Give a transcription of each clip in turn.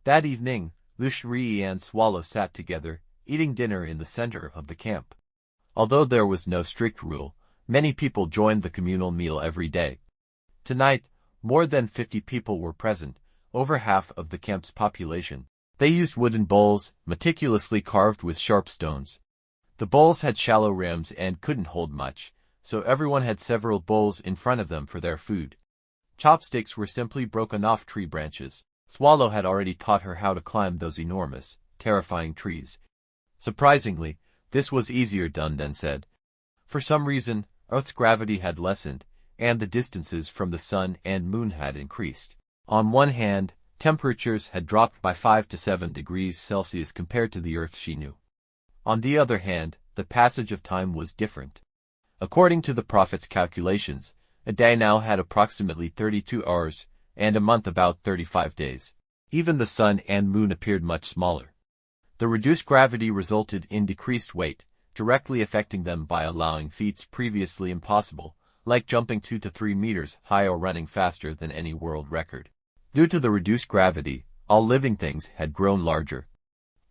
That evening, Lushri and Swallow sat together, eating dinner in the center of the camp. Although there was no strict rule, many people joined the communal meal every day. Tonight, more than 50 people were present, over half of the camp's population. They used wooden bowls, meticulously carved with sharp stones. The bowls had shallow rims and couldn't hold much, so everyone had several bowls in front of them for their food. Chopsticks were simply broken off tree branches. Swallow had already taught her how to climb those enormous, terrifying trees. Surprisingly, this was easier done than said. For some reason, Earth's gravity had lessened, and the distances from the sun and moon had increased. On one hand, temperatures had dropped by 5 to 7 degrees Celsius compared to the Earth she knew. On the other hand, the passage of time was different. According to the prophet's calculations, a day now had approximately 32 hours, and a month about 35 days. Even the sun and moon appeared much smaller. The reduced gravity resulted in decreased weight, directly affecting them by allowing feats previously impossible, like jumping 2 to 3 meters high or running faster than any world record. Due to the reduced gravity, all living things had grown larger.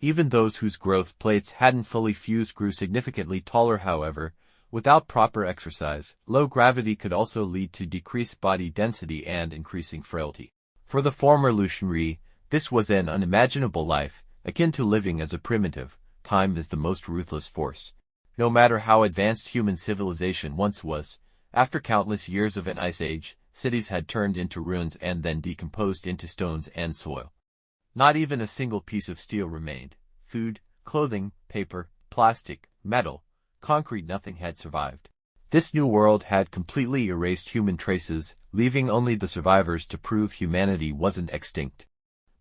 Even those whose growth plates hadn't fully fused grew significantly taller. However, without proper exercise, low gravity could also lead to decreased body density and increasing frailty. For the former Lushri, this was an unimaginable life, akin to living as a primitive. Time is the most ruthless force. No matter how advanced human civilization once was, after countless years of an ice age, cities had turned into ruins and then decomposed into stones and soil. Not even a single piece of steel remained. Food, clothing, paper, plastic, metal, concrete, nothing had survived. This new world had completely erased human traces, leaving only the survivors to prove humanity wasn't extinct.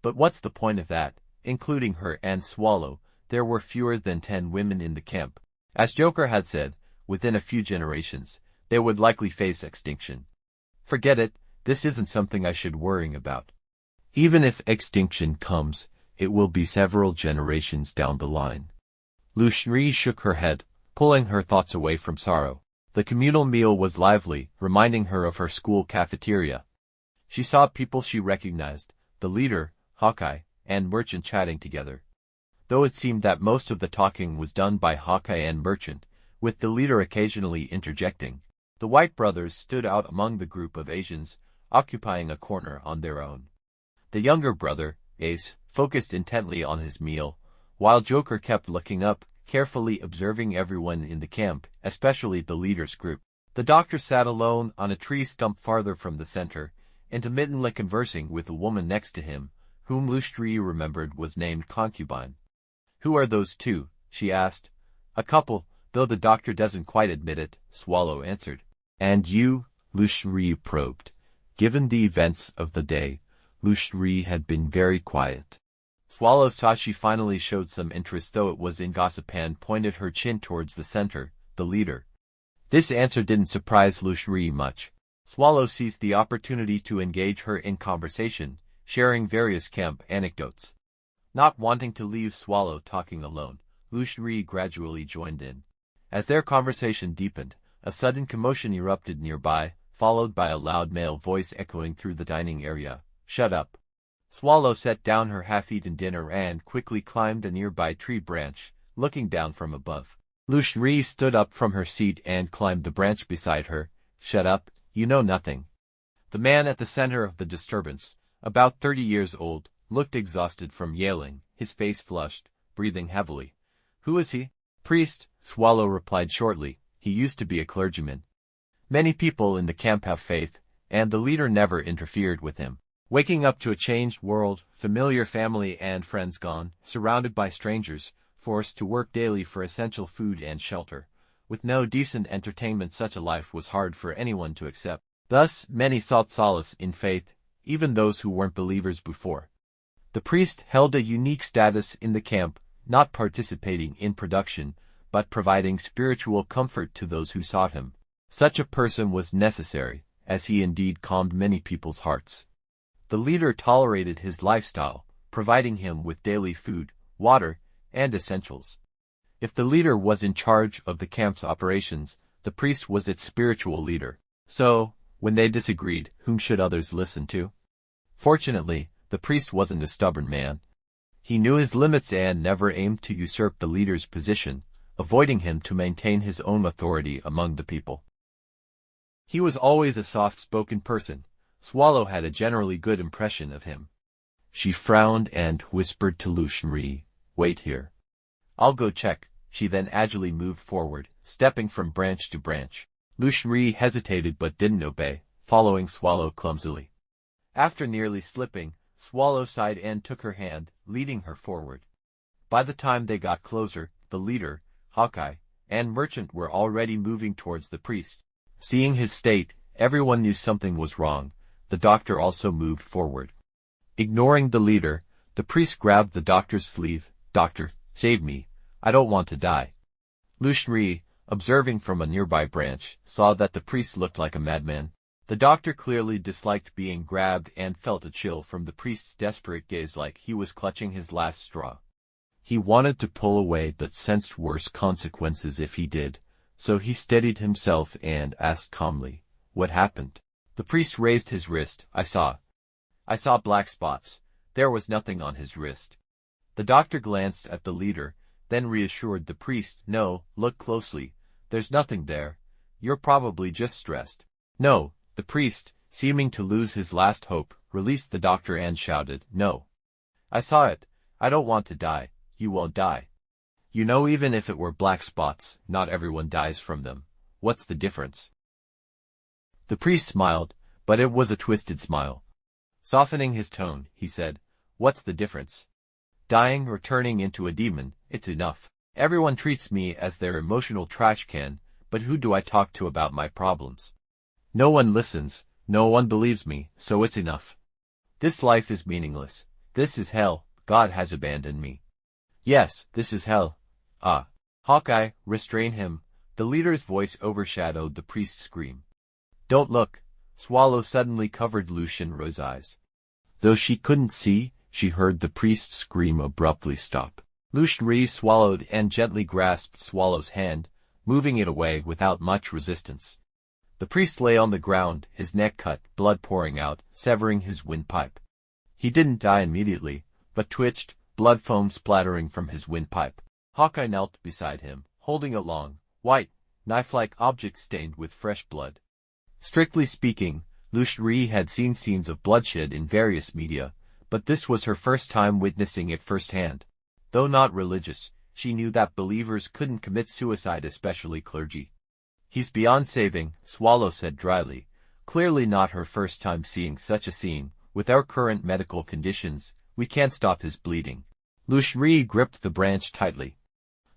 But what's the point of that? Including her and Swallow, there were fewer than 10 women in the camp. As Joker had said, within a few generations, they would likely face extinction. Forget it, this isn't something I should worry about. Even if extinction comes, it will be several generations down the line. Lushri shook her head, pulling her thoughts away from sorrow. The communal meal was lively, reminding her of her school cafeteria. She saw people she recognized, the leader, Hawkeye, and Merchant chatting together. Though it seemed that most of the talking was done by Hawkeye and Merchant, with the leader occasionally interjecting. The White brothers stood out among the group of Asians, occupying a corner on their own. The younger brother, Ace, focused intently on his meal, while Joker kept looking up, carefully observing everyone in the camp, especially the leader's group. The doctor sat alone on a tree stump farther from the center, intermittently conversing with a woman next to him, whom Lushri remembered was named Concubine. "Who are those two?" she asked. "A couple, though the doctor doesn't quite admit it," Swallow answered. "And you?" Lushri probed. Given the events of the day, Lushri had been very quiet. Swallow saw she finally showed some interest, though it was in gossip, and pointed her chin towards the center, the leader. This answer didn't surprise Lushri much. Swallow seized the opportunity to engage her in conversation, sharing various camp anecdotes. Not wanting to leave Swallow talking alone, Lushri gradually joined in. As their conversation deepened, a sudden commotion erupted nearby, followed by a loud male voice echoing through the dining area. "Shut up." Swallow set down her half-eaten dinner and quickly climbed a nearby tree branch, looking down from above. Lushri stood up from her seat and climbed the branch beside her. "Shut up, you know nothing." The man at the center of the disturbance, about 30 years old, looked exhausted from yelling, his face flushed, breathing heavily. "Who is he?" "Priest," Swallow replied shortly. "He used to be a clergyman. Many people in the camp have faith, and the leader never interfered with him. Waking up to a changed world, familiar family and friends gone, surrounded by strangers, forced to work daily for essential food and shelter. With no decent entertainment, such a life was hard for anyone to accept. Thus, many sought solace in faith, even those who weren't believers before. The priest held a unique status in the camp, not participating in production, but providing spiritual comfort to those who sought him. Such a person was necessary, as he indeed calmed many people's hearts. The leader tolerated his lifestyle, providing him with daily food, water, and essentials. If the leader was in charge of the camp's operations, the priest was its spiritual leader. So, when they disagreed, whom should others listen to? Fortunately, the priest wasn't a stubborn man. He knew his limits and never aimed to usurp the leader's position, avoiding him to maintain his own authority among the people. He was always a soft-spoken person. Swallow had a generally good impression of him. She frowned and whispered to Lucian, "Wait here. I'll go check." She then agilely moved forward, stepping from branch to branch. Lucian hesitated but didn't obey, following Swallow clumsily. After nearly slipping, Swallow sighed and took her hand, leading her forward. By the time they got closer, the leader, Hawkeye, and Merchant were already moving towards the priest. Seeing his state, everyone knew something was wrong. The doctor also moved forward. Ignoring the leader, the priest grabbed the doctor's sleeve. "Doctor, save me. I don't want to die." Lucian, observing from a nearby branch, saw that the priest looked like a madman. The doctor clearly disliked being grabbed and felt a chill from the priest's desperate gaze, like he was clutching his last straw. He wanted to pull away but sensed worse consequences if he did, so he steadied himself and asked calmly, "What happened?" The priest raised his wrist. I saw black spots. There was nothing on his wrist." The doctor glanced at the leader, then reassured the priest, "No, look closely. There's nothing there. You're probably just stressed." "No." The priest, seeming to lose his last hope, released the doctor and shouted, "No. I saw it. I don't want to die." "You won't die. You know, even if it were black spots, not everyone dies from them. What's the difference?" The priest smiled, but it was a twisted smile. Softening his tone, he said, "What's the difference? Dying or turning into a demon, it's enough. Everyone treats me as their emotional trash can, but who do I talk to about my problems? No one listens, no one believes me, so it's enough. This life is meaningless. This is hell. God has abandoned me. Yes, this is hell." "Ah." "Hawkeye, restrain him." The leader's voice overshadowed the priest's scream. "Don't look." Swallow suddenly covered Lucian's eyes. Though she couldn't see, she heard the priest's scream abruptly stop. Lucian swallowed and gently grasped Swallow's hand, moving it away without much resistance. The priest lay on the ground, his neck cut, blood pouring out, severing his windpipe. He didn't die immediately, but twitched, blood foam splattering from his windpipe. Hawkeye knelt beside him, holding a long, white, knife-like object stained with fresh blood. Strictly speaking, Lucian had seen scenes of bloodshed in various media, but this was her first time witnessing it firsthand. Though not religious, she knew that believers couldn't commit suicide, especially clergy. "He's beyond saving," Swallow said dryly, clearly not her first time seeing such a scene. "With our current medical conditions, we can't stop his bleeding." Lucian gripped the branch tightly.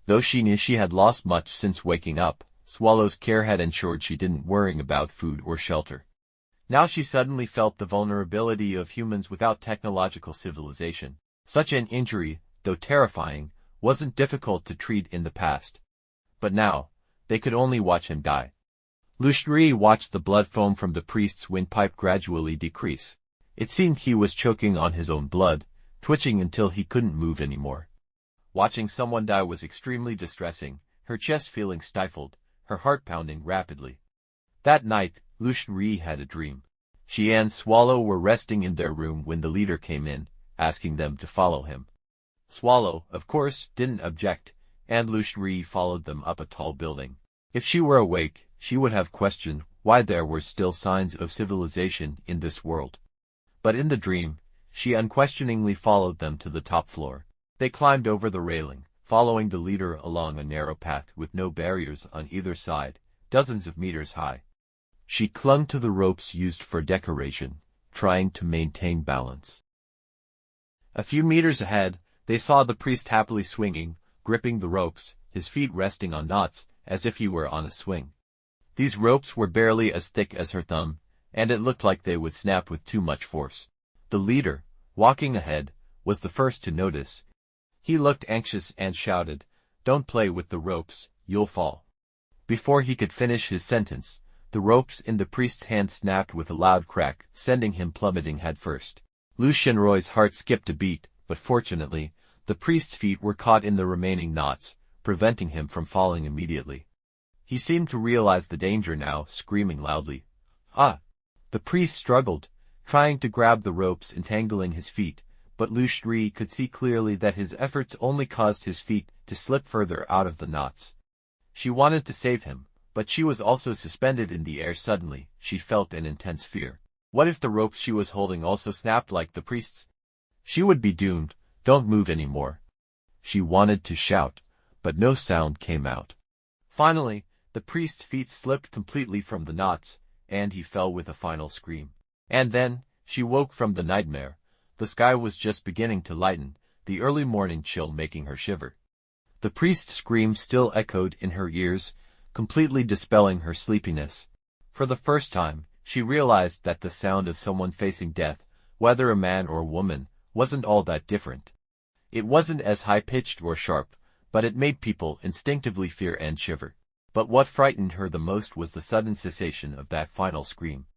Though she knew she had lost much since waking up, Swallow's care had ensured she didn't worry about food or shelter. Now she suddenly felt the vulnerability of humans without technological civilization. Such an injury, though terrifying, wasn't difficult to treat in the past. But now, they could only watch him die. Lucian watched the blood foam from the priest's windpipe gradually decrease. It seemed he was choking on his own blood, twitching until he couldn't move anymore. Watching someone die was extremely distressing, her chest feeling stifled, her heart pounding rapidly. That night, Lucian had a dream. She and Swallow were resting in their room when the leader came in, asking them to follow him. Swallow, of course, didn't object, and Lucian followed them up a tall building. If she were awake, she would have questioned why there were still signs of civilization in this world. But in the dream, she unquestioningly followed them to the top floor. They climbed over the railing, following the leader along a narrow path with no barriers on either side, dozens of meters high. She clung to the ropes used for decoration, trying to maintain balance. A few meters ahead, they saw the priest happily swinging, gripping the ropes, his feet resting on knots, as if he were on a swing. These ropes were barely as thick as her thumb, and it looked like they would snap with too much force. The leader, walking ahead, was the first to notice. He looked anxious and shouted, "Don't play with the ropes, you'll fall." Before he could finish his sentence, the ropes in the priest's hand snapped with a loud crack, sending him plummeting headfirst. Lucian's heart skipped a beat, but fortunately, the priest's feet were caught in the remaining knots, preventing him from falling immediately. He seemed to realize the danger now, screaming loudly, "Ah!" The priest struggled, trying to grab the ropes entangling his feet, but Lushri could see clearly that his efforts only caused his feet to slip further out of the knots. She wanted to save him, but she was also suspended in the air. Suddenly, she felt an intense fear. What if the ropes she was holding also snapped like the priest's? She would be doomed. Don't move anymore. She wanted to shout, but no sound came out. Finally, the priest's feet slipped completely from the knots, and he fell with a final scream. And then, she woke from the nightmare. The sky was just beginning to lighten, the early morning chill making her shiver. The priest's scream still echoed in her ears, completely dispelling her sleepiness. For the first time, she realized that the sound of someone facing death, whether a man or a woman, wasn't all that different. It wasn't as high-pitched or sharp, but it made people instinctively fear and shiver. But what frightened her the most was the sudden cessation of that final scream.